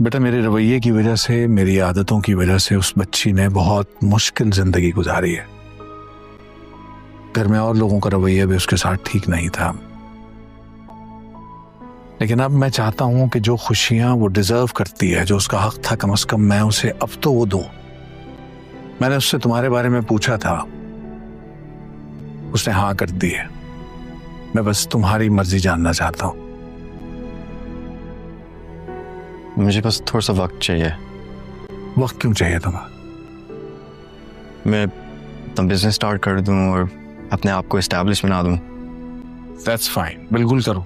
बेटा, मेरे रवैये की वजह से, मेरी आदतों की वजह से उस बच्ची ने बहुत मुश्किल जिंदगी गुजारी है। घर में और लोगों का रवैया भी उसके साथ ठीक नहीं था, लेकिन अब मैं चाहता हूं कि जो खुशियां वो डिजर्व करती है, जो उसका हक था, कम से कम मैं उसे अब तो वो दूं। मैंने उससे तुम्हारे बारे में पूछा था, उसने हाँ कर दी है। मैं बस तुम्हारी मर्जी जानना चाहता हूं। मुझे बस थोड़ा सा वक्त चाहिए। वक्त क्यों चाहिए तुम्हें? मैं बिजनेस स्टार्ट कर दूं और अपने आप को एस्टैब्लिश बना दूं। That's fine, बिल्कुल करो,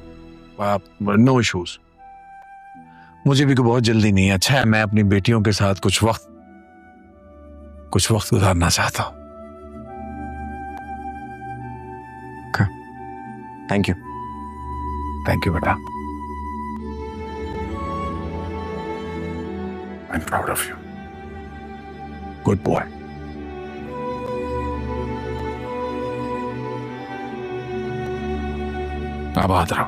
नो इश्यूज। मुझे भी कोई बहुत जल्दी नहीं है। अच्छा है, मैं अपनी बेटियों के साथ कुछ वक्त गुजारना चाहता हूं। Thank you. थैंक यू बेटा। I'm proud of you. Good boy. आबाद रहो।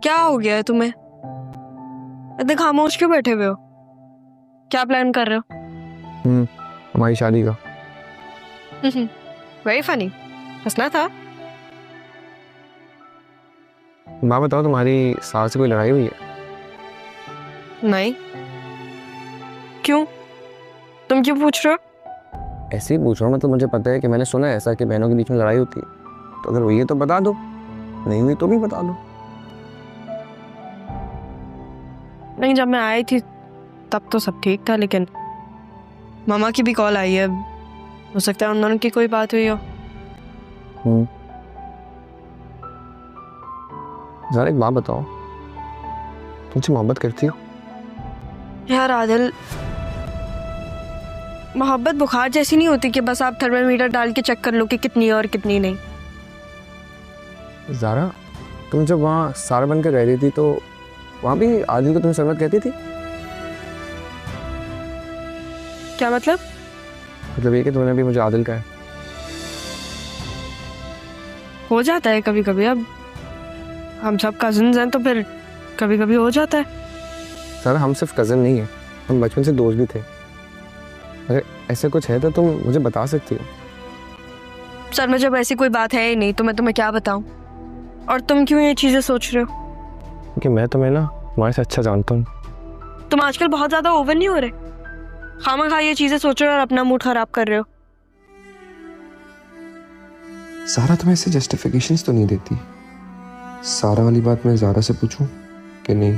क्या हो गया है तुम्हें? इतने खामोश क्यों बैठे हुए हो? क्या प्लान कर रहे हो? हमारी शादी का। Very funny. हंसना था। माँ बताओ, तुम्हारी सास से कोई लड़ाई हुई है? नहीं। क्यों? तुम क्यों पूछ रहे हो? ऐसे ही पूछ रहा हूँ मैं, तो मुझे पता है कि मैंने सुना है ऐसा कि बहनों के बीच में लड़ाई होती है। तो अगर हुई है तो बता दो, नहीं हुई तो भी बता दो। नहीं, जब मैं आई थी तब तो सब ठीक था, लेकिन मामा की भी कॉल आई है। हो सकता है उन दोनों की कोई बात हुई हो। ज़रा एक बात बताओ, तुमसे मोहब्बत करती हो? यार आदिल, मोहब्बत बुखार जैसी नहीं होती कि बस आप थर्मामीटर डाल के चेक कर लो कि कितनी है और कितनी नहीं। ज़रा, तुम जब वहाँ सारा बन कर रह रही थी तो वहाँ भी आदिल को तुम सरमत कहती थी? क्या मतलब? मतलब ये कि तुमने भी मुझे आदिल कहा? हो जाता है कभी कभी। अब हम सब कजिन्स हैं तो फिर कभी कभी हो जाता है। सर, हम सिर्फ कज़न नहीं है, हम बचपन से दोस्त भी थे। अगर ऐसे कुछ है तो तुम मुझे बता सकती हो। सर में जब ऐसी कोई बात है ही नहीं तो मैं तुम्हें क्या बताऊं? और तुम क्यों ये चीजें सोच रहे हो? क्योंकि मैं तुम्हें ना तुम्हारे से अच्छा जानता हूँ। तुम आजकल बहुत ज्यादा ओवर नहीं हो रहे? खामखा ये चीजें सोच रहे हो और अपना मूड खराब कर रहे हो। सारा तुम्हें ऐसे जस्टिफिकेशंस तो नहीं देती? सारा वाली बात मैं ज़ारा से पूछूं कि नहीं?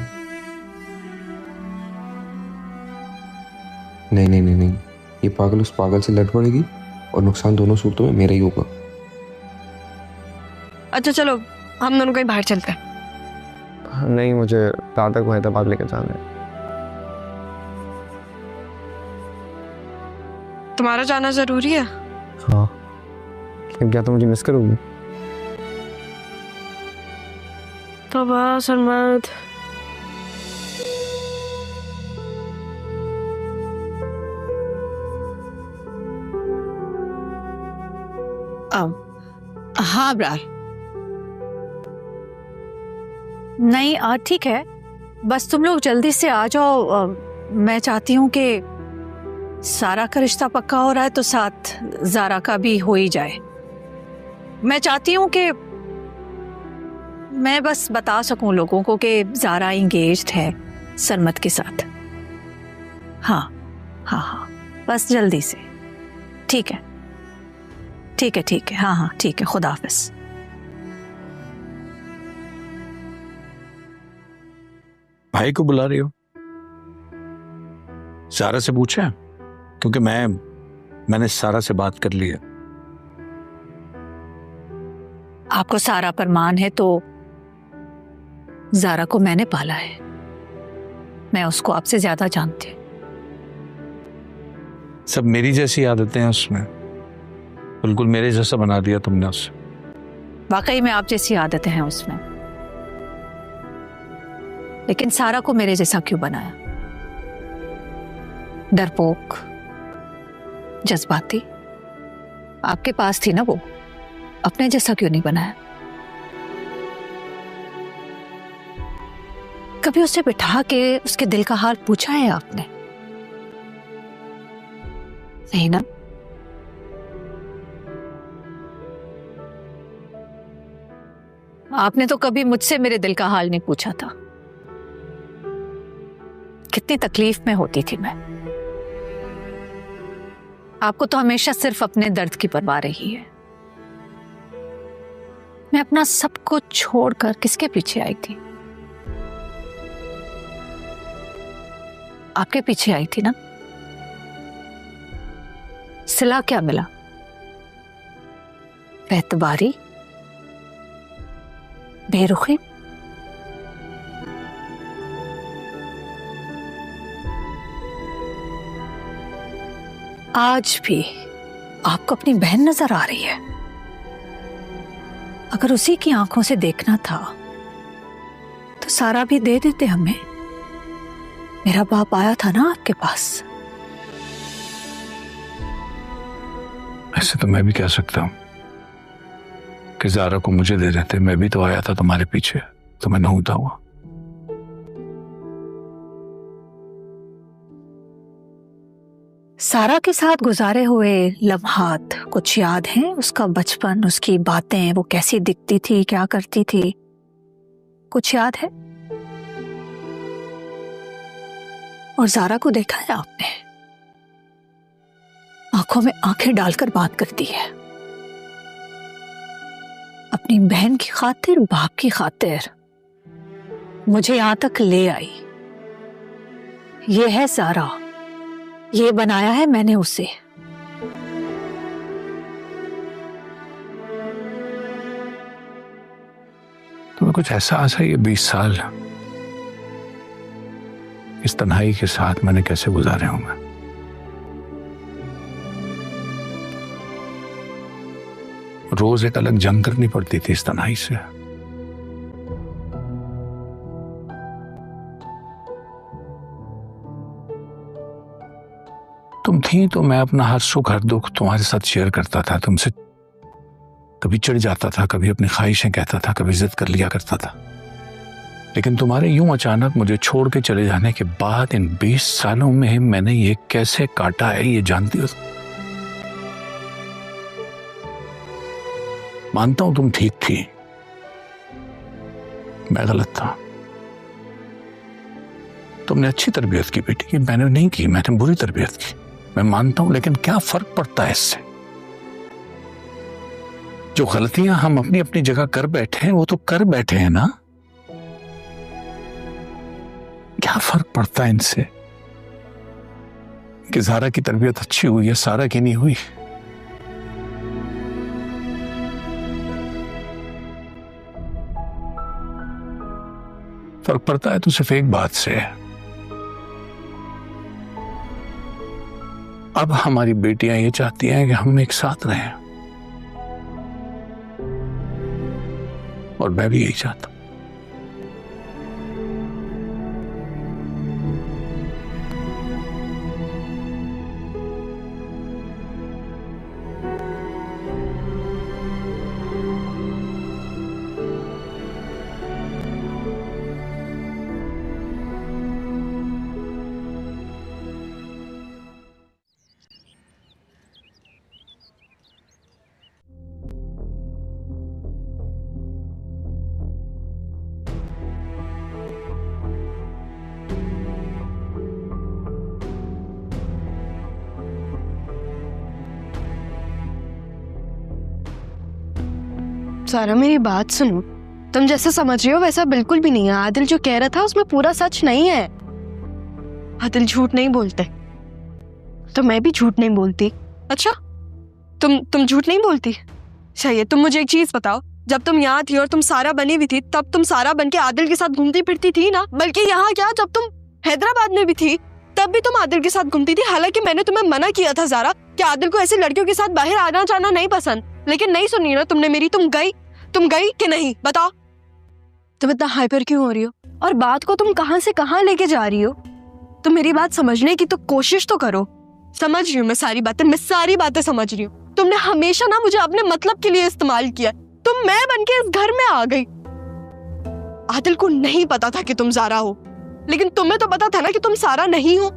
नहीं नहीं नहीं नहीं, ये पागल उस पागल से लड़ पड़ेगी और नुकसान दोनों सूरतों में मेरा ही होगा। अच्छा चलो, हम दोनों कहीं बाहर चलते हैं। नहीं, मुझे दादा को हैदराबाद लेकर जाना है। तुम्हारा जाना जरूरी है? हाँ, लेकिन क्या तुम मुझे मिस करोगी? तो बस सरमत। हाँ ब्रार, नहीं ठीक है, बस तुम लोग जल्दी से आ जाओ। मैं चाहती हूँ कि सारा का रिश्ता पक्का हो रहा है तो साथ ज़ारा का भी हो ही जाए। मैं चाहती हूँ कि मैं बस बता सकूं लोगों को कि ज़ारा इंगेज्ड है सरमत के साथ। हाँ हाँ हाँ, बस जल्दी से। ठीक है ठीक है ठीक है, हाँ हाँ ठीक है, खुदा हाफिज़। भाई को बुला रही हो? सारा से पूछा? क्योंकि मैंने सारा से बात कर ली है। आपको सारा पर मान है तो ज़ारा को मैंने पाला है, मैं उसको आपसे ज्यादा जानती हूँ। सब मेरी जैसी आदतें हैं उसमें, बिल्कुल मेरे जैसा बना दिया तुमने उसे। वाकई में आप जैसी आदतें हैं उसमें। लेकिन सारा को मेरे जैसा क्यों बनाया? डरपोक, जज्बाती, आपके पास थी ना वो, अपने जैसा क्यों नहीं बनाया? कभी उसे बिठा के उसके दिल का हाल पूछा है आपने? नहीं ना? आपने तो कभी मुझसे मेरे दिल का हाल नहीं पूछा था। कितनी तकलीफ में होती थी मैं। आपको तो हमेशा सिर्फ अपने दर्द की परवाह रही है। मैं अपना सब कुछ छोड़कर किसके पीछे आई थी? आपके पीछे आई थी ना। सिला क्या मिला? बेतबारी, बेरुखी। आज भी आपको अपनी बहन नजर आ रही है। अगर उसी की आंखों से देखना था तो सारा भी दे देते हमें। मेरा बाप आया था ना आपके पास। ऐसे तो मैं भी कह सकता हूं कि ज़ारा को मुझे दे देते, मैं भी तो आया था तुम्हारे पीछे, तो मैं नहूता हुआ। सारा के साथ गुजारे हुए लम्हात कुछ याद हैं? उसका बचपन, उसकी बातें, वो कैसी दिखती थी, क्या करती थी, कुछ याद है? और ज़ारा को देखा है आपने? आंखों में आंखें डालकर बात करती है। अपनी बहन की खातिर, बाप की खातिर मुझे यहां तक ले आई। ये है ज़ारा, ये बनाया है मैंने उसे। तुम्हें कुछ एहसास है ये 20 साल इस तन्हाई के साथ मैंने कैसे गुजारे होंगे? रोज एक अलग जंग करनी पड़ती थी इस तन्हाई से। तुम थी तो मैं अपना हर सुख हर दुख तुम्हारे साथ शेयर करता था, तुमसे कभी चिढ़ जाता था, कभी अपनी ख्वाहिशें कहता था, कभी जिद कर लिया करता था। लेकिन तुम्हारे यूं अचानक मुझे छोड़ के चले जाने के बाद इन 20 सालों में मैंने ये कैसे काटा है ये जानती हो? मानता हूं तुम ठीक थी, मैं गलत था। तुमने अच्छी तरबियत की बेटी की, मैंने नहीं की, मैंने बुरी तरबियत की, मैं मानता हूं। लेकिन क्या फर्क पड़ता है इससे? जो गलतियां हम अपनी अपनी जगह कर बैठे हैं वो तो कर बैठे हैं ना। क्या फर्क पड़ता है इनसे कि ज़ारा की तरबियत अच्छी हुई है, सारा की नहीं हुई? फर्क पड़ता है तो सिर्फ एक बात से है, अब हमारी बेटियां ये चाहती हैं कि हम एक साथ रहें, और मैं भी यही चाहता हूं। सारा मेरी बात सुनो, तुम जैसा समझ रहे हो वैसा बिल्कुल भी नहीं है। आदिल जो कह रहा था उसमें पूरा सच नहीं है। आदिल झूठ नहीं बोलते, तो मैं भी झूठ नहीं बोलती। अच्छा, तुम झूठ नहीं बोलती? चाहिए तुम मुझे एक चीज बताओ, जब तुम यहाँ थी और तुम सारा बनी हुई थी तब तुम सारा बन के आदिल के साथ घूमती फिरती थी ना? बल्कि यहाँ क्या, जब तुम हैदराबाद में भी थी तब भी तुम आदिल के साथ घूमती थी। हालांकि मैंने तुम्हें मना किया था ज़ारा कि आदिल को ऐसे लड़कियों के साथ बाहर आना जाना नहीं पसंद, लेकिन नहीं सुनी ना तुमने मेरी। तुम गई कि नहीं? बताओ। तुम इतना हाइपर क्यों हो रही हो? और बात को तुम कहां से कहां लेके जा रही हो? तुम मेरी बात समझने की तो कोशिश तो करो। समझ रही हूँ मैं सारी बातें समझ रही हूँ। तुमने हमेशा ना मुझे अपने मतलब के लिए इस्तेमाल किया। तुम मैं बनके इस घर में आ गई। आदिल को नहीं पता था कि तुम ज़ारा हो, लेकिन तुम्हें तो पता था ना कि तुम सारा नहीं हो।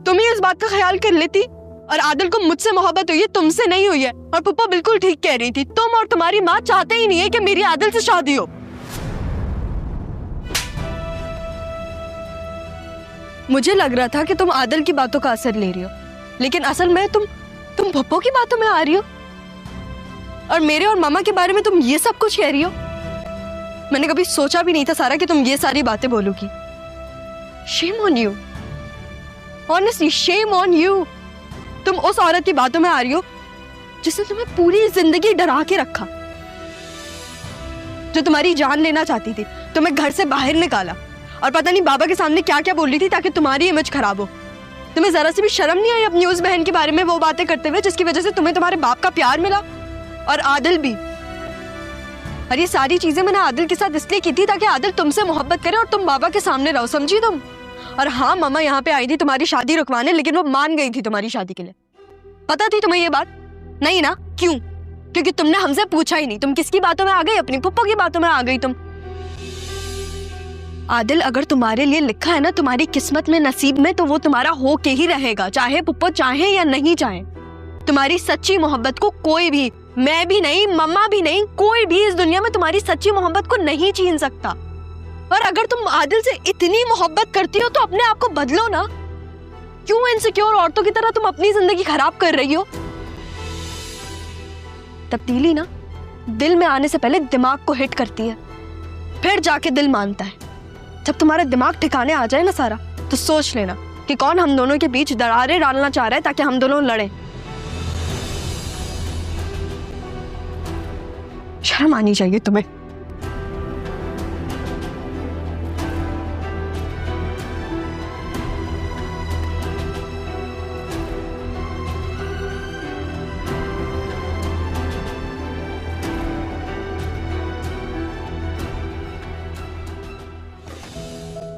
तुम ही इस बात का ख्याल कर लेती। और आदिल को मुझसे मोहब्बत हुई है, तुमसे नहीं हुई है। और पप्पा बिल्कुल ठीक कह रही थी, तुम और तुम्हारी माँ चाहते ही नहीं है कि मेरी आदिल से शादी हो। मुझे लग रहा था कि तुम आदिल की बातों का असर ले रही हो, लेकिन असल में तुम पप्पो की बातों में आ रही हो। और मेरे और मामा के बारे में तुम ये सब कुछ कह रही हो। मैंने कभी सोचा भी नहीं था सारा कि तुम ये सारी बातें बोलोगी। Shame on you, honestly shame on you. तुम उस औरत की बातों में आ रही हो जिसने तुम्हें पूरी जिंदगी डरा के रखा, जो तुम्हारी जान लेना चाहती थी, तुम्हें घर से बाहर निकाला और पता नहीं बाबा के सामने क्या क्या बोल रही थी ताकि तुम्हारी इमेज खराब हो। तुम्हें जरा सी भी शर्म नहीं आई अपनी उस बहन के बारे में वो बातें करते हुए जिसकी वजह से तुम्हें तुम्हारे बाप का प्यार मिला और आदिल भी। और ये सारी चीजें मैंने आदिल के साथ इसलिए की थी ताकि आदिल तुमसे मोहब्बत करे और तुम बाबा के सामने रहो, समझी तुम? और हाँ, मामा यहाँ पे आई थी तुम्हारी शादी रुकवाने, लेकिन वो मान गई थी तुम्हारी शादी के लिए। पता थी तुम्हें ये बात? नहीं ना? क्यों? क्योंकि तुमने हमसे पूछा ही नहीं। तुम किसकी बातों में आ गई? अपनी पुप्पो की बातों में आ गई तुम। आदिल अगर तुम्हारे लिए लिखा है ना तुम्हारी किस्मत में, नसीब में, तो वो तुम्हारा हो के ही रहेगा, चाहे पुप्पो चाहे या नहीं चाहे। तुम्हारी सच्ची मोहब्बत को कोई भी, मैं भी नहीं, मम्मा भी नहीं, कोई भी इस दुनिया में तुम्हारी सच्ची मोहब्बत को नहीं छीन सकता। और अगर तुम आदिल से इतनी मोहब्बत करती हो तो अपने आप को बदलो ना। क्यों इनसिक्योर औरतों की तरह तुम अपनी जिंदगी खराब कर रही हो? तब्दीली ना दिल में आने से पहले दिमाग को हिट करती है, फिर जाके दिल मानता है। जब तुम्हारा दिमाग ठिकाने आ जाए ना सारा, तो सोच लेना कि कौन हम दोनों के बीच दरारें डालना चाह रहा है ताकि हम दोनों लड़ें। शर्म आनी चाहिए तुम्हें।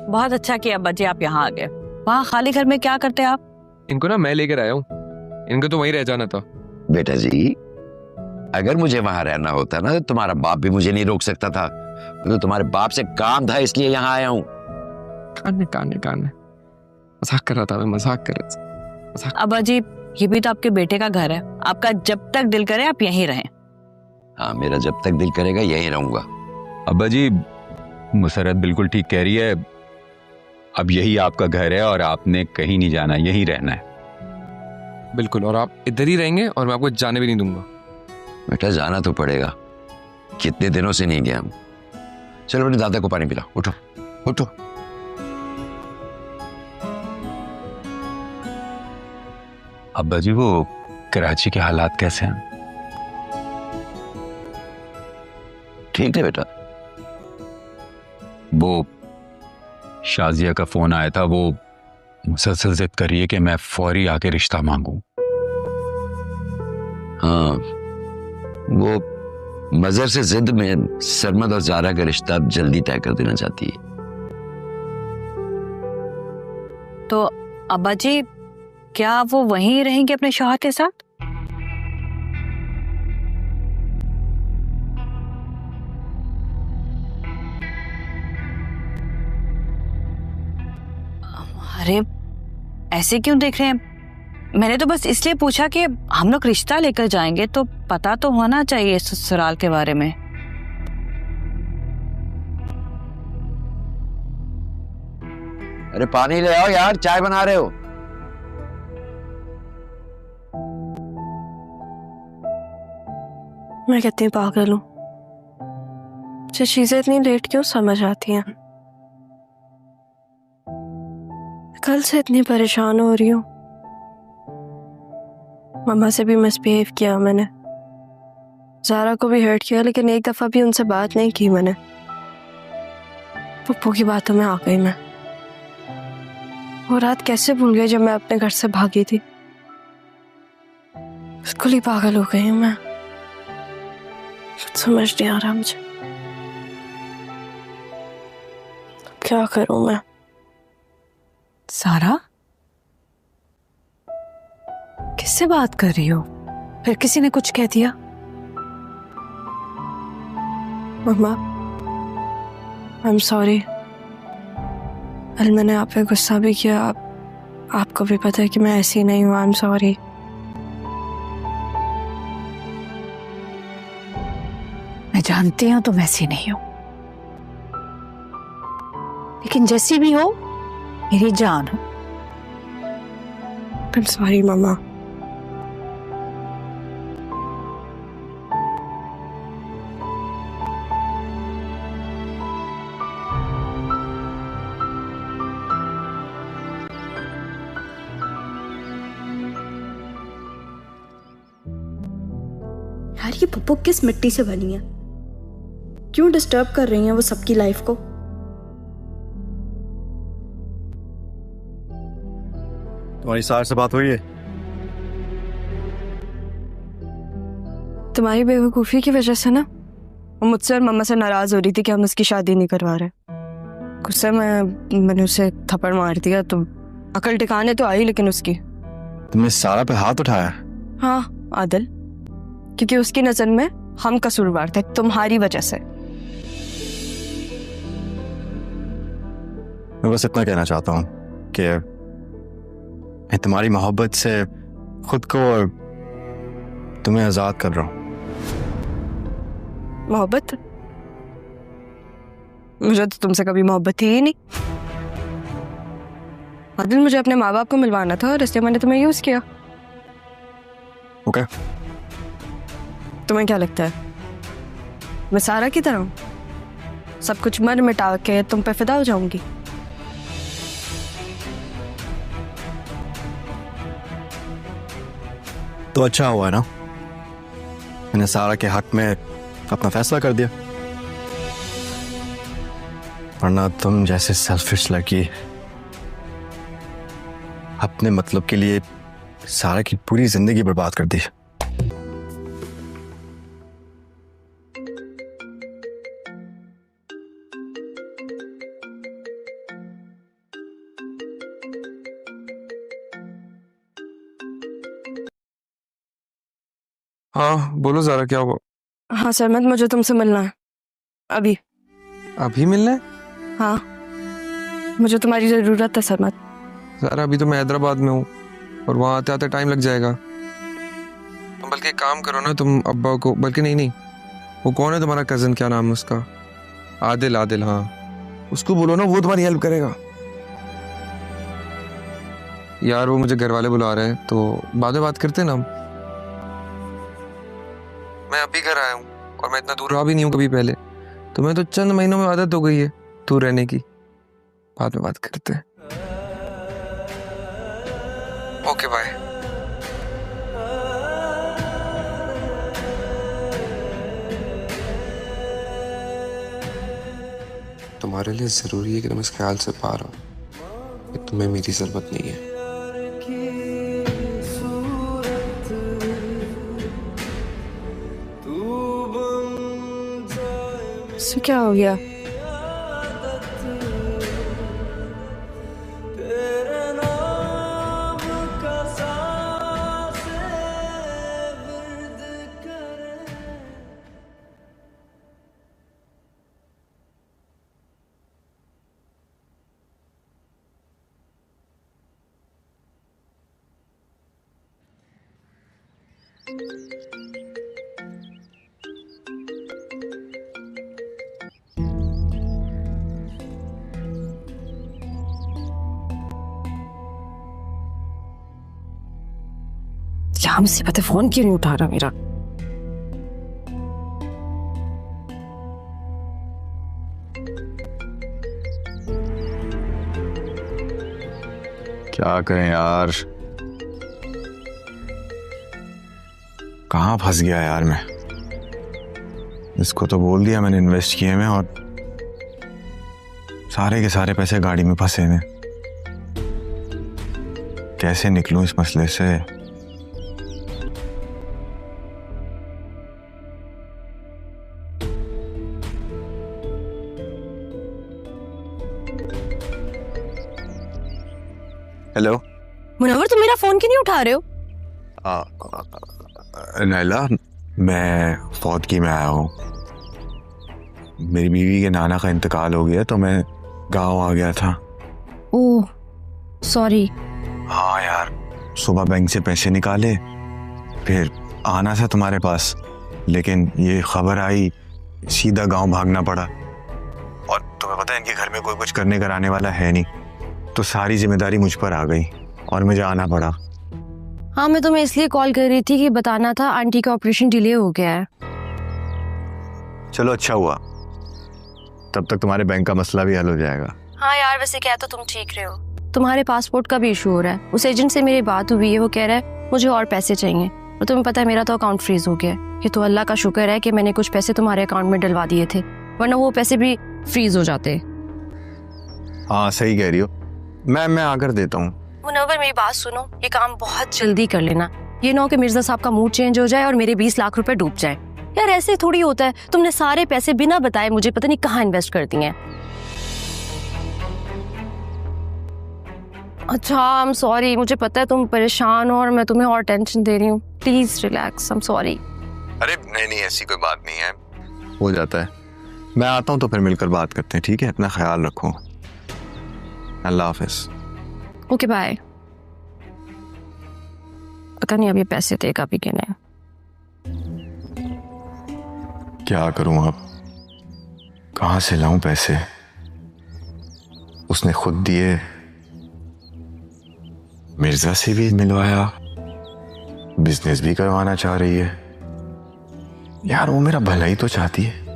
बहुत अच्छा किया अब्बा जी आप यहाँ आ गए। वहाँ खाली घर में क्या करते आप? इनको ना मैं लेकर आया हूँ, इनको तो वहीं रह जाना था। बेटा जी, अगर मुझे वहां रहना होता ना तो तुम्हारा बाप भी मुझे नहीं रोक सकता था। तो तुम्हारे बाप से काम था इसलिए यहाँ आया हूँ। काने मजाक कर रहा था मैं, मजाक कर रहा था। अब्बा जी ये भी तो आपके बेटे का घर है, आपका जब तक दिल करे आप यहीं रहें। हाँ, मेरा जब तक दिल करेगा यहीं रहूंगा। अब्बा जी मुसरत बिल्कुल ठीक कह रही है। अब यही आपका घर है और आपने कहीं नहीं जाना, यहीं रहना है। बिल्कुल, और आप इधर ही रहेंगे और मैं आपको जाने भी नहीं दूंगा। बेटा जाना तो पड़ेगा, कितने दिनों से नहीं गया हम। चलो अपने दादा को पानी पिलाओ, उठो उठो। अब्बा जी वो कराची के हालात कैसे हैं? ठीक है बेटा। वो शाजिया का फोन आया था, वो मुसलसल जिद कर रही है कि मैं फौरी आके रिश्ता मांगू। हाँ, वो मजर से जिद में सरमद और ज़ारा का रिश्ता जल्दी तय कर देना चाहती है। तो अब्बा जी क्या वो वहीं रहेंगे अपने शौहर के साथ? अरे ऐसे क्यों देख रहे हैं? मैंने तो बस इसलिए पूछा कि हम लोग रिश्ता लेकर जाएंगे तो पता तो होना चाहिए ससुराल के बारे में। अरे पानी ले आओ यार, चाय बना रहे हो। मैं कितनी पागल हूँ, जो चीजें इतनी लेट क्यों समझ आती हैं। कल से इतनी परेशान हो रही हूँ। मम्मा से भी मिसबिहेव किया मैंने, ज़ारा को भी हर्ट किया, लेकिन एक दफा भी उनसे बात नहीं की मैंने। पुप्पो की बातों में आ गई मैं। वो रात कैसे भूल गई जब मैं अपने घर से भागी थी। बिल्कुल ही पागल हो गई हूँ मैं, कुछ समझ नहीं आ रहा मुझे। क्या करूं मैं? सारा, किससे बात कर रही हो? फिर किसी ने कुछ कह दिया? मम्मा, आई एम सॉरी। कल मैंने आप पे गुस्सा भी किया। आपको भी पता है कि मैं ऐसी नहीं हूँ। I am sorry. मैं जानती हूं तुम ऐसी नहीं हो, लेकिन जैसी भी हो मेरी जान हो। आई एम सॉरी मम्मा। यार ये पप्पू किस मिट्टी से बनी है? क्यों डिस्टर्ब कर रही हैं वो सबकी लाइफ को? तुम्हारी सार से बात हुई है? तुम्हारी बेवकूफ़ी की वजह से ना वो मुझसे और मम्मा से नाराज हो रही थी कि हम उसकी शादी नहीं करवा रहे। गुस्से में मैंने उसे थप्पड़ मार दिया तो अकल टिकाने तो आई, लेकिन उसकी। तुमने सारा पे हाथ उठाया? हाँ आदिल, क्योंकि उसकी नजर में हम कसूरवार थे तुम्हारी वजह से। मैं बस इतना कहना चाहता हूँ कि मैं तुम्हारी मोहब्बत से खुद को और तुम्हें आजाद कर रहा हूँ। मोहब्बत? मुझे तो तुमसे कभी मोहब्बत थी ही नहीं। आदिल, मुझे अपने माँ बाप को मिलवाना था और इसलिए मैंने तुम्हें यूज किया। ओके। तुम्हें क्या लगता है मैं सारा की तरह हूँ? सब कुछ मर मिटा के तुम पे फिदा हो जाऊंगी? तो अच्छा हुआ ना मैंने सारा के हक में अपना फैसला कर दिया, वरना तुम जैसे सेल्फिश लड़की अपने मतलब के लिए सारा की पूरी जिंदगी बर्बाद कर दी। हाँ बोलो ज़रा, क्या हुआ? हाँ सरमत, मुझे तुमसे मिलना है अभी। अभी मिलना है? हाँ, मुझे तुम्हारी जरूरत है सरमत। ज़रा अभी तो मैं हैदराबाद में हूँ और वहाँ आते आते टाइम लग जाएगा। तुम बल्कि एक काम करो ना, तुम अब्बा को, बल्कि नहीं, वो कौन है तुम्हारा कज़न, क्या नाम है उसका? आदिल। आदिल, हाँ, उसको बोलो ना, वो तुम्हारी हेल्प करेगा। यार वो मुझे घर वाले बुला रहे हैं तो बाद में बात करते हैं ना हम। मैं अभी घर आया हूँ और मैं इतना दूर रहा भी नहीं हूँ कभी पहले, तो मैं तो चंद महीनों में आदत हो गई है दूर रहने की। बाद में बात करते हैं। Okay bye. तुम्हारे लिए जरूरी है कि तुम इस ख्याल से पा रहा हो कि तुम्हें मेरी जरूरत नहीं है। इससे क्या हो गया? क्या मुसीबत है, फोन क्यों नहीं उठा रहा मेरा? क्या करें यार, कहाँ फंस गया यार मैं। इसको तो बोल दिया मैंने इन्वेस्ट किए में, और सारे के सारे पैसे गाड़ी में फंसे हैं। कैसे निकलूं इस मसले से? हेलो मुनव्वर, तुम मेरा फोन क्यों नहीं उठा रहे हो? नैला, मैं फौतगी में आया हूँ। मेरी बीवी के नाना का इंतकाल हो गया तो मैं गांव आ गया था। Oh sorry. हाँ यार, सुबह बैंक से पैसे निकाले, फिर आना था तुम्हारे पास, लेकिन ये खबर आई, सीधा गांव भागना पड़ा। और तुम्हें पता है इनके घर में कोई कुछ करने कराने वाला है नहीं, तो सारी जिम्मेदारी मुझ पर आ गई और मुझे आना पड़ा। हाँ, मैं तुम्हें इसलिए कॉल कर रही थी कि बताना था आंटी का ऑपरेशन डिले हो गया है। चलो अच्छा हुआ, तब तक तुम्हारे बैंक का मसला भी हल हो जाएगा। हाँ यार, वैसे क्या तो तुम ठीक रहे हो। तुम्हारे पासपोर्ट का भी इशू हो रहा है। उस एजेंट से मेरी बात हुई है, वो कह रहा है मुझे और पैसे चाहिए। और तुम्हें पता है मेरा तो अकाउंट फ्रीज हो गया है। ये तो अल्लाह का शुक्र है कि मैंने कुछ पैसे तुम्हारे अकाउंट में डलवा दिए थे, वरना वो पैसे भी फ्रीज हो जाते। हाँ सही कह रही हो, मैं आकर देता हूँ। मुनव्वर, मेरी बात सुनो, ये काम बहुत जल्दी कर लेना। ये ना हो कि मिर्जा साहब का मूड चेंज हो जाए और मेरे 20 लाख रुपए डूब जाए। यार ऐसे थोड़ी होता है, तुमने सारे पैसे बिना बताए मुझे पता नहीं कहाँ इन्वेस्ट कर दिए हैं। अच्छा, आई एम सॉरी, मुझे पता है तुम परेशान हो और मैं तुम्हें और टेंशन दे रही हूँ। Please relax, I am sorry. अरे नहीं, ऐसी कोई बात नहीं है, हो जाता है। मैं आता हूँ तो फिर मिलकर बात करते हैं, ठीक है? अपना ख्याल रखो। अल्लाह हाफिज। Okay bye. पता नहीं अब ये पैसे देगा भी कि नहीं। क्या करूं अब, कहां से लाऊं पैसे? उसने खुद दिए, मिर्जा से भी मिलवाया, बिजनेस भी करवाना चाह रही है। यार वो मेरा भला ही तो चाहती है।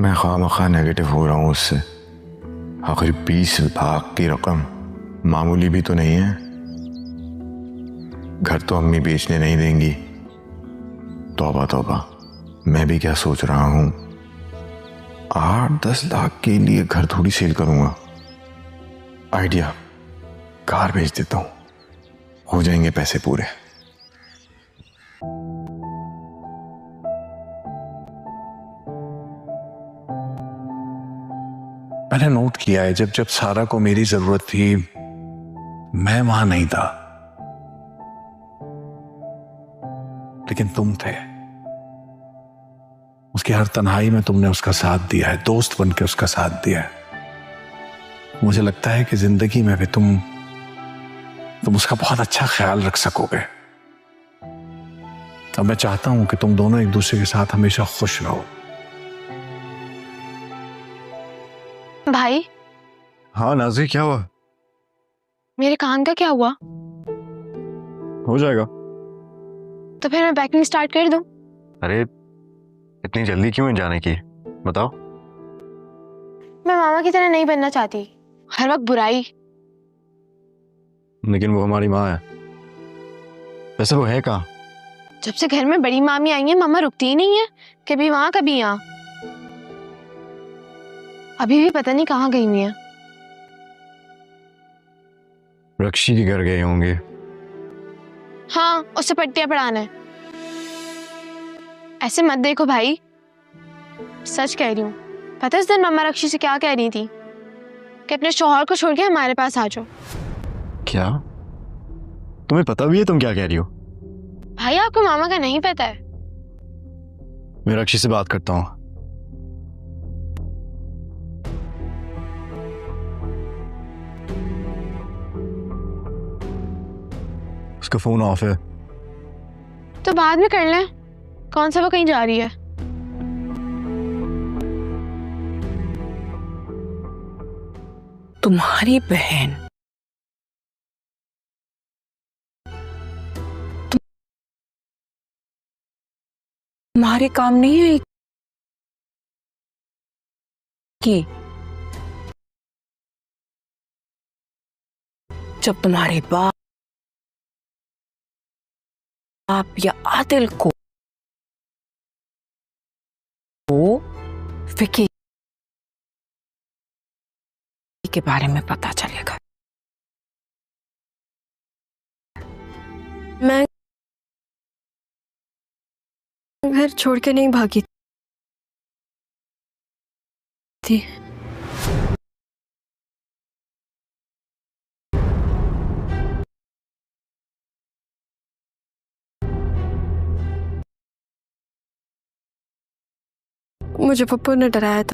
मैं खामखा नेगेटिव हो रहा हूं उससे। आखिर 20 लाख की रकम मामूली भी तो नहीं है। घर तो अम्मी बेचने नहीं देंगी। तौबा तौबा, मैं भी क्या सोच रहा हूं, 8-10 लाख के लिए घर थोड़ी सेल करूंगा। आइडिया, कार बेच देता हूं, हो जाएंगे पैसे पूरे। मैंने नोट किया है जब जब सारा को मेरी जरूरत थी मैं वहां नहीं था, लेकिन तुम थे। उसकी हर तन्हाई में तुमने उसका साथ दिया है, दोस्त बन के उसका साथ दिया है। मुझे लगता है कि जिंदगी में भी तुम उसका बहुत अच्छा ख्याल रख सकोगे। तो मैं चाहता हूं कि तुम दोनों एक दूसरे के साथ हमेशा खुश रहो। भाई। हाँ नाज़ी, क्या हुआ? मेरे कान का क्या हुआ? हो जाएगा। तो फिर मैं पैकिंग स्टार्ट कर दूं? अरे इतनी जल्दी क्यों है जाने की, बताओ। मैं मामा की तरह नहीं बनना चाहती, हर वक्त बुराई। लेकिन वो हमारी माँ है। वैसे वो है कहाँ? जब से घर में बड़ी मामी आई है, मामा रुकती ही नहीं है, कभी वहां कभी यहाँ। अभी भी पता नहीं कहाँ गई हुई है। रक्षी के घर गए होंगे। हाँ, उससे पट्टियां पढ़ाना है। ऐसे मत देखो भाई, सच कह रही हूँ। पता है इस दिन मम्मा रक्षी से क्या कह रही थी कि अपने शौहर को छोड़ के हमारे पास आ जाओ। क्या तुम्हें पता भी है तुम क्या कह रही हो? भाई आपको मामा का नहीं पता है। मैं रक्षी से बात करता हूँ। उसका फोन ऑफ है। तो बाद में कर लें, कौन सा वो कहीं जा रही है। तुम्हारी बहन तुम्हारे काम नहीं है कि जब तुम्हारे बाप या आदिल को विकी के बारे में पता चलेगा। मैं घर छोड़ के नहीं भागी थी। मुझे पप्पू ने डराया था।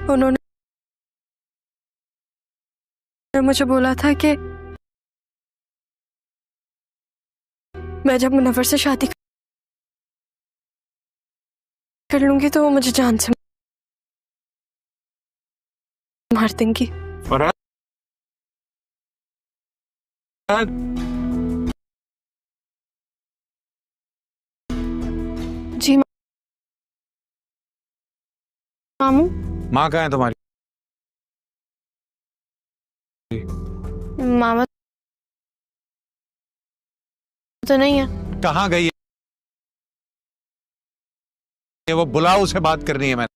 उन्होंने मुझे बोला था कि मैं जब मुनव्वर से शादी कर लूंगी तो वो मुझे जान से मार देंगी। जी मामू। माँ कहाँ है तुम्हारी? मामा तो नहीं है। कहाँ गई है वो? बुलाओ, उसे बात करनी है। मैं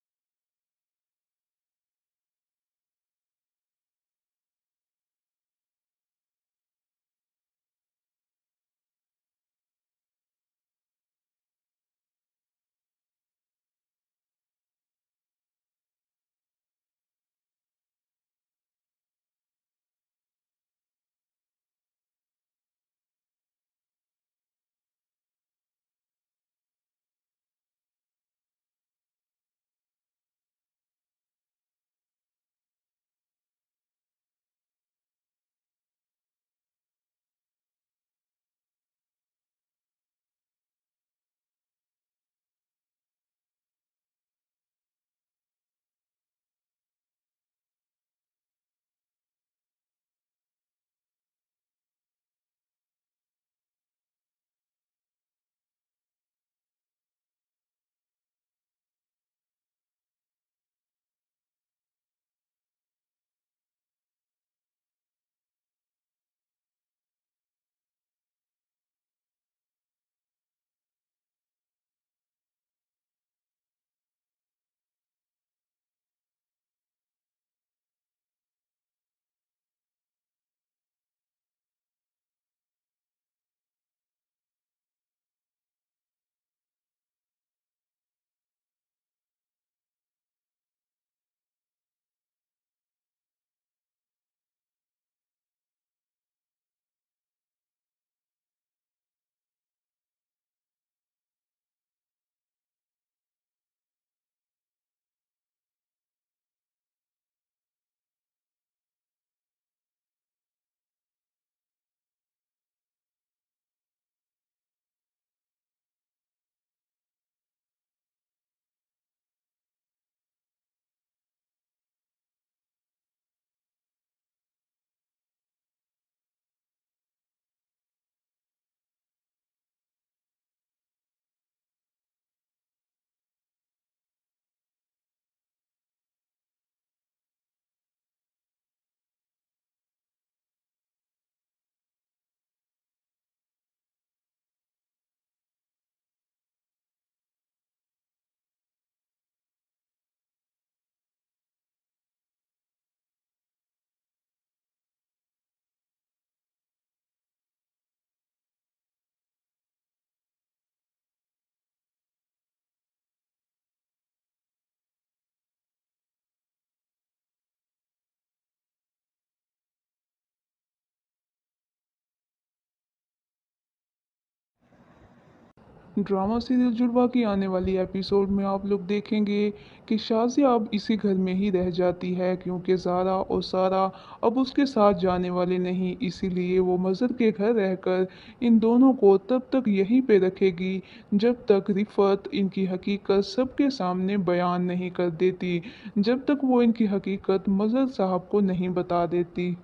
ड्रामा सीरियल जुड़वा की आने वाली एपिसोड में आप लोग देखेंगे कि शाज़िया अब इसी घर में ही रह जाती है, क्योंकि ज़ारा और सारा अब उसके साथ जाने वाले नहीं। इसीलिए वो मज़र के घर रहकर इन दोनों को तब तक यहीं पे रखेगी जब तक रिफ़त इनकी हकीकत सबके सामने बयान नहीं कर देती, जब तक वो इनकी हकीकत मज़र साहब को नहीं बता देती।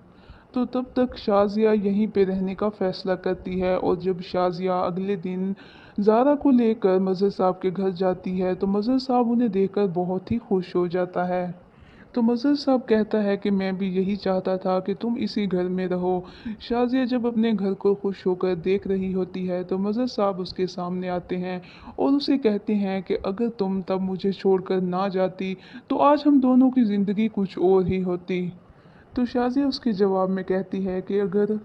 तो तब तक शाज़िया यहीं पे रहने का फ़ैसला करती है। और जब शाज़िया अगले दिन ज़ारा को लेकर मज़र साहब के घर जाती है तो मज़र साहब उन्हें देखकर बहुत ही खुश हो जाता है। तो मज़र साहब कहता है कि मैं भी यही चाहता था कि तुम इसी घर में रहो। शाज़िया जब अपने घर को खुश होकर देख रही होती है तो मज़र साहब उसके सामने आते हैं और उसे कहते हैं कि अगर तुम तब मुझे छोड़कर ना जाती तो आज हम दोनों की ज़िंदगी कुछ और ही होती। तो शाज़िया उसके जवाब में कहती है कि अगर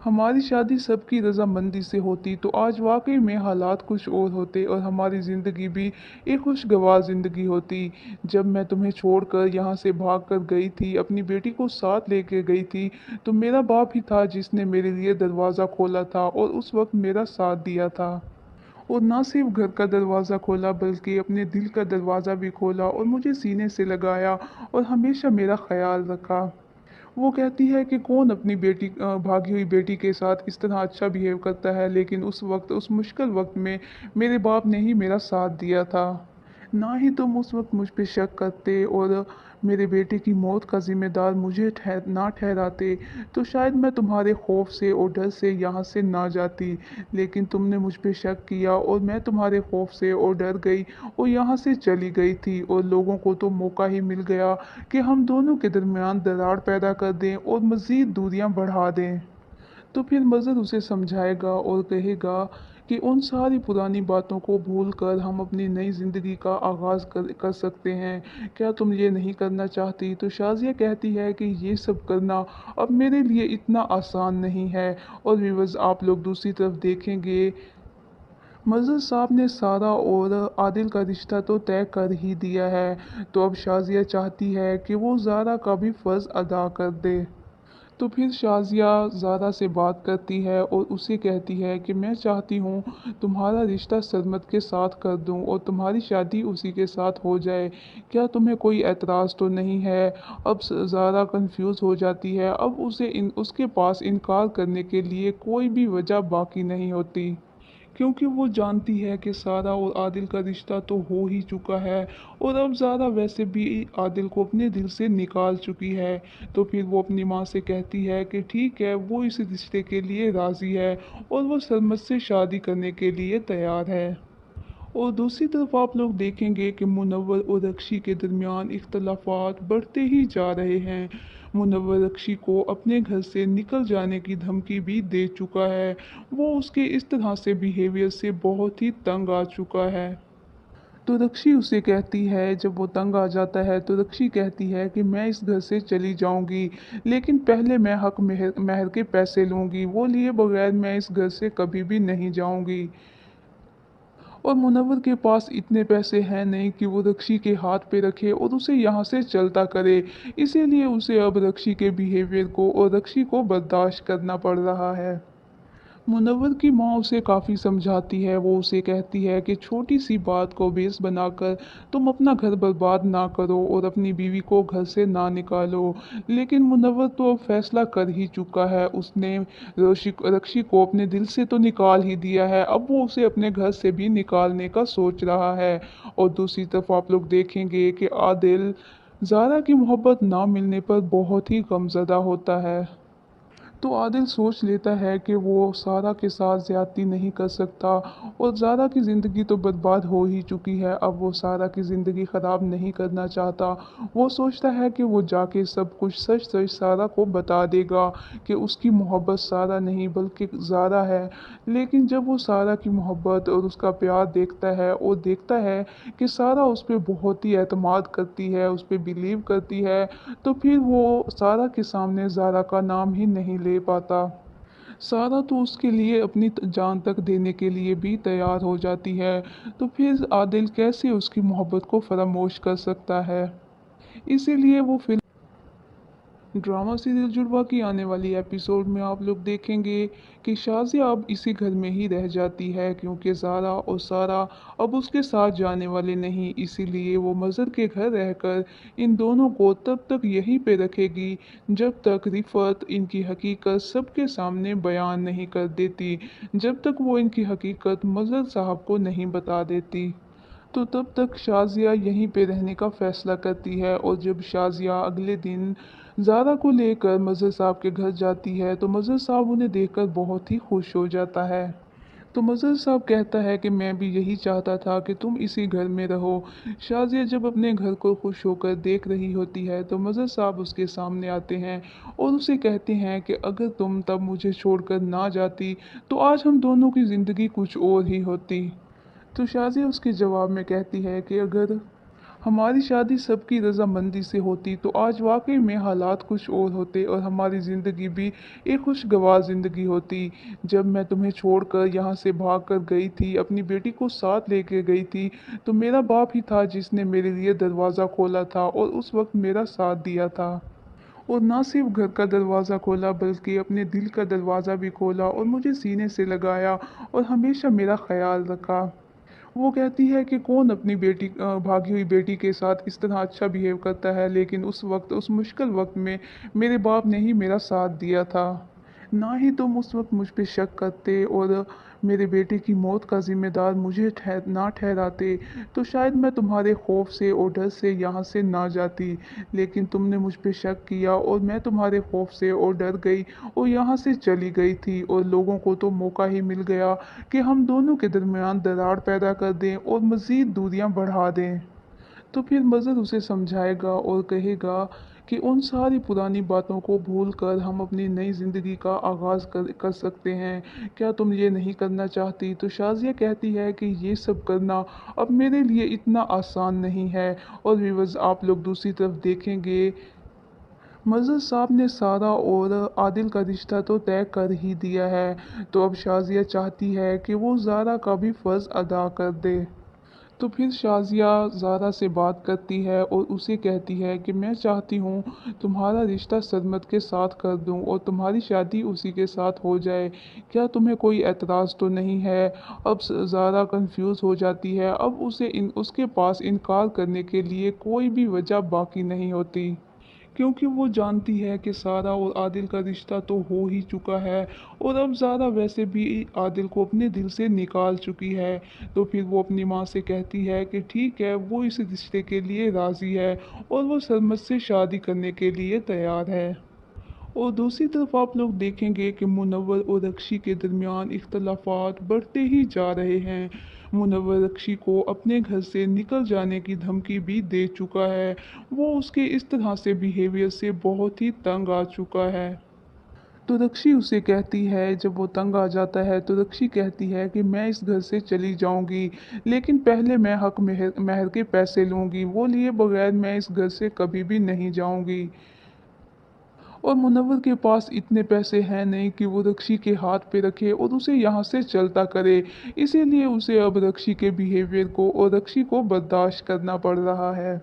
हमारी शादी सबकी रजामंदी से होती तो आज वाकई में हालात कुछ और होते और हमारी ज़िंदगी भी एक खुशगवार ज़िंदगी होती। जब मैं तुम्हें छोड़कर यहाँ से भागकर गई थी, अपनी बेटी को साथ लेके गई थी, तो मेरा बाप ही था जिसने मेरे लिए दरवाज़ा खोला था और उस वक्त मेरा साथ दिया था। और ना सिर्फ घर का दरवाज़ा खोला बल्कि अपने दिल का दरवाज़ा भी खोला और मुझे सीने से लगाया और हमेशा मेरा ख्याल रखा। वो कहती है कि कौन अपनी भागी हुई बेटी के साथ इस तरह अच्छा बिहेव करता है, लेकिन उस वक्त, उस मुश्किल वक्त में मेरे बाप ने ही मेरा साथ दिया था। ना ही तुम उस वक्त मुझ पे शक करते और मेरे बेटे की मौत का ज़िम्मेदार मुझे ना ठहराते, तो शायद मैं तुम्हारे खौफ से और डर से यहाँ से ना जाती। लेकिन तुमने मुझ पे शक किया और मैं तुम्हारे खौफ से और डर गई और यहाँ से चली गई थी, और लोगों को तो मौका ही मिल गया कि हम दोनों के दरमियान दरार पैदा कर दें और मज़ीद दूरियां बढ़ा दें। तो फिर मज़हर उसे समझाएगा और कहेगा कि उन सारी पुरानी बातों को भूलकर हम अपनी नई ज़िंदगी का आगाज़ कर सकते हैं। क्या तुम ये नहीं करना चाहती? तो शाज़िया कहती है कि ये सब करना अब मेरे लिए इतना आसान नहीं है। और व्यूअर्स, आप लोग दूसरी तरफ देखेंगे, मज़हर साहब ने सारा और आदिल का रिश्ता तो तय कर ही दिया है, तो अब शाज़िया चाहती है कि वो ज़ारा का भी फ़र्ज़ अदा कर दे। तो फिर शाज़िया ज़ारा से बात करती है और उसे कहती है कि मैं चाहती हूँ तुम्हारा रिश्ता सरमद के साथ कर दूँ और तुम्हारी शादी उसी के साथ हो जाए। क्या तुम्हें कोई एतराज़ तो नहीं है? अब ज़ारा कंफ्यूज हो जाती है। अब उसके पास इनकार करने के लिए कोई भी वजह बाकी नहीं होती, क्योंकि वो जानती है कि सारा और आदिल का रिश्ता तो हो ही चुका है और अब ज़ारा वैसे भी आदिल को अपने दिल से निकाल चुकी है। तो फिर वो अपनी माँ से कहती है कि ठीक है, वो इस रिश्ते के लिए राज़ी है और वो सरमद से शादी करने के लिए तैयार है। और दूसरी तरफ आप लोग देखेंगे कि मुनव्वर और रक्षी के दरमियान इख्तलाफात बढ़ते ही जा रहे हैं। मुनव्वर रक्षी को अपने घर से निकल जाने की धमकी भी दे चुका है। वो उसके इस तरह से बिहेवियर से बहुत ही तंग आ चुका है। तो रक्षी उसे कहती है, जब वो तंग आ जाता है तो रक्षी कहती है कि मैं इस घर से चली जाऊंगी, लेकिन पहले मैं हक महर के पैसे लूंगी, वो लिए बगैर मैं इस घर से कभी भी नहीं जाऊंगी। और मुनव्वर के पास इतने पैसे हैं नहीं कि वो रक्षी के हाथ पे रखे और उसे यहाँ से चलता करे, इसीलिए उसे अब रक्षी के बिहेवियर को और रक्षी को बर्दाश्त करना पड़ रहा है। मुनव्वर की माँ उसे काफ़ी समझाती है। वो उसे कहती है कि छोटी सी बात को बेस बनाकर तुम अपना घर बर्बाद ना करो और अपनी बीवी को घर से ना निकालो। लेकिन मुनव्वर तो अब फैसला कर ही चुका है। उसने रक्षी को अपने दिल से तो निकाल ही दिया है, अब वो उसे अपने घर से भी निकालने का सोच रहा है। और दूसरी तरफ आप लोग देखेंगे कि आदिल ज़ारा की मोहब्बत ना मिलने पर बहुत ही गमज़दा होता है। तो आदिल सोच लेता है कि वो सारा के साथ ज़्यादती नहीं कर सकता और ज़ारा की ज़िंदगी तो बर्बाद हो ही चुकी है, अब वो सारा की ज़िंदगी ख़राब नहीं करना चाहता। वो सोचता है कि वो जाके सब कुछ सच सच सारा को बता देगा कि उसकी मोहब्बत सारा नहीं बल्कि ज़ारा है। लेकिन जब वो सारा की मोहब्बत और उसका प्यार देखता है और देखता है कि सारा उस पर बहुत ही एतमाद करती है, उस पर बिलीव करती है, तो फिर वो सारा के सामने ज़ारा का नाम ही नहीं ले पाता। सारा तो उसके लिए अपनी जान तक देने के लिए भी तैयार हो जाती है, तो फिर आदिल कैसे उसकी मोहब्बत को फरामोश कर सकता है? इसीलिए वो फिल्म ड्रामा सीरियल जुड़वा की आने वाली एपिसोड में आप लोग देखेंगे कि शाज़िया अब इसी घर में ही रह जाती है, क्योंकि ज़ारा और सारा अब उसके साथ जाने वाले नहीं। इसीलिए वो मज़हर के घर रहकर इन दोनों को तब तक यहीं पे रखेगी जब तक रिफ़त इनकी हकीकत सबके सामने बयान नहीं कर देती, जब तक वो इनकी हकीकत मज़हर साहब को नहीं बता देती। तो तब तक शाज़िया यहीं पे रहने का फ़ैसला करती है। और जब शाज़िया अगले दिन ज़ारा को लेकर मज़हर साहब के घर जाती है, तो मज़हर साहब उन्हें देखकर बहुत ही खुश हो जाता है। तो मज़हर साहब कहता है कि मैं भी यही चाहता था कि तुम इसी घर में रहो। शाज़िया जब अपने घर को खुश होकर देख रही होती है, तो मज़हर साहब उसके सामने आते हैं और उसे कहते हैं कि अगर तुम तब मुझे छोड़कर ना जाती तो आज हम दोनों की ज़िंदगी कुछ और ही होती। तो शाज़िया उसके जवाब में कहती है कि अगर हमारी शादी सबकी रजामंदी से होती तो आज वाकई में हालात कुछ और होते और हमारी ज़िंदगी भी एक खुशगवार ज़िंदगी होती। जब मैं तुम्हें छोड़कर यहाँ से भागकर गई थी, अपनी बेटी को साथ लेके गई थी, तो मेरा बाप ही था जिसने मेरे लिए दरवाज़ा खोला था और उस वक्त मेरा साथ दिया था। और ना सिर्फ घर का दरवाज़ा खोला बल्कि अपने दिल का दरवाज़ा भी खोला और मुझे सीने से लगाया और हमेशा मेरा ख्याल रखा। वो कहती है कि कौन अपनी भागी हुई बेटी के साथ इस तरह अच्छा बिहेव करता है, लेकिन उस वक्त, उस मुश्किल वक्त में मेरे बाप ने ही मेरा साथ दिया था। ना ही तुम उस वक्त मुझ पे शक करते और मेरे बेटे की मौत का ज़िम्मेदार मुझे ना ठहराते, तो शायद मैं तुम्हारे खौफ से और डर से यहाँ से ना जाती। लेकिन तुमने मुझ पे शक किया और मैं तुम्हारे खौफ से और डर गई और यहाँ से चली गई थी, और लोगों को तो मौका ही मिल गया कि हम दोनों के दरमियान दरार पैदा कर दें और मज़ीद दूरियां बढ़ा दें। तो फिर मज़र उसे समझाएगा और कहेगा कि उन सारी पुरानी बातों को भूलकर हम अपनी नई ज़िंदगी का आगाज़ कर सकते हैं। क्या तुम ये नहीं करना चाहती? तो शाज़िया कहती है कि ये सब करना अब मेरे लिए इतना आसान नहीं है। और व्यूअर्स, आप लोग दूसरी तरफ देखेंगे, मज़र साहब ने सारा और आदिल का रिश्ता तो तय कर ही दिया है, तो अब शाज़िया चाहती है कि वो ज़ारा का भी फ़र्ज़ अदा कर दे। तो फिर शाज़िया ज़ारा से बात करती है और उसे कहती है कि मैं चाहती हूँ तुम्हारा रिश्ता सरमद के साथ कर दूँ और तुम्हारी शादी उसी के साथ हो जाए। क्या तुम्हें कोई एतराज़ तो नहीं है? अब ज़ारा कंफ्यूज हो जाती है। अब उसके पास इनकार करने के लिए कोई भी वजह बाकी नहीं होती, क्योंकि वो जानती है कि सारा और आदिल का रिश्ता तो हो ही चुका है और अब ज़ारा वैसे भी आदिल को अपने दिल से निकाल चुकी है। तो फिर वो अपनी माँ से कहती है कि ठीक है, वो इस रिश्ते के लिए राज़ी है और वो सरमद से शादी करने के लिए तैयार है। और दूसरी तरफ आप लोग देखेंगे कि मुनव्वर और रक्षी के दरमियान इख्तलाफात बढ़ते ही जा रहे हैं। मुनव्वर रक्षी को अपने घर से निकल जाने की धमकी भी दे चुका है। वो उसके इस तरह से बिहेवियर से बहुत ही तंग आ चुका है। तो रक्षी उसे कहती है, जब वो तंग आ जाता है तो रक्षी कहती है कि मैं इस घर से चली जाऊंगी, लेकिन पहले मैं हक महर के पैसे लूंगी, वो लिए बगैर मैं इस घर से कभी भी नहीं जाऊंगी। और मुनव्वर के पास इतने पैसे हैं नहीं कि वो रक्षी के हाथ पे रखे और उसे यहाँ से चलता करे, इसीलिए उसे अब रक्षी के बिहेवियर को और रक्षी को बर्दाश्त करना पड़ रहा है।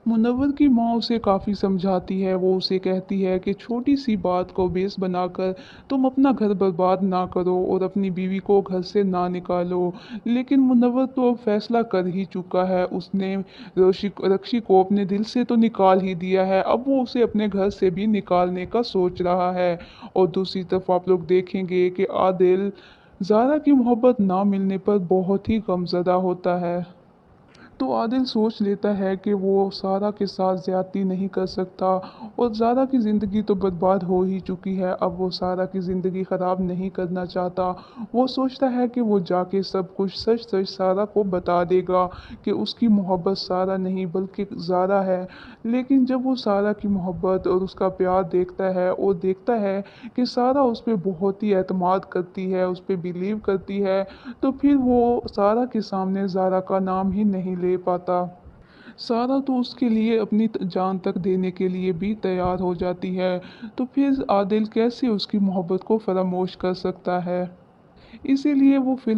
मुनव्वर की माँ उसे काफ़ी समझाती है। वो उसे कहती है कि छोटी सी बात को बेस बनाकर तुम अपना घर बर्बाद ना करो और अपनी बीवी को घर से ना निकालो। लेकिन मुनव्वर तो अब फैसला कर ही चुका है। उसने रक्षी को अपने दिल से तो निकाल ही दिया है, अब वो उसे अपने घर से भी निकालने का सोच रहा है। और दूसरी तरफ आप लोग देखेंगे कि आदिल ज़ारा की मोहब्बत ना मिलने पर बहुत ही गमज़दा होता है। तो आदिल सोच लेता है कि वो सारा के साथ ज़्यादती नहीं कर सकता और ज़ारा की ज़िंदगी तो बर्बाद हो ही चुकी है, अब वो सारा की ज़िंदगी ख़राब नहीं करना चाहता। वो सोचता है कि वो जाके सब कुछ सच सच सारा को बता देगा कि उसकी मोहब्बत सारा नहीं बल्कि ज़ारा है। लेकिन जब वो सारा की मोहब्बत और उसका प्यार देखता है और देखता है कि सारा उस पर बहुत ही एतमाद करती है, उस पर बिलीव करती है, तो फिर वो सारा के सामने ज़ारा का नाम ही नहीं ले पाता। सारा तो उसके लिए अपनी जान तक देने के लिए भी तैयार हो जाती है, तो फिर आदिल कैसे उसकी मोहब्बत को फरामोश कर सकता है? इसीलिए वो फिल्म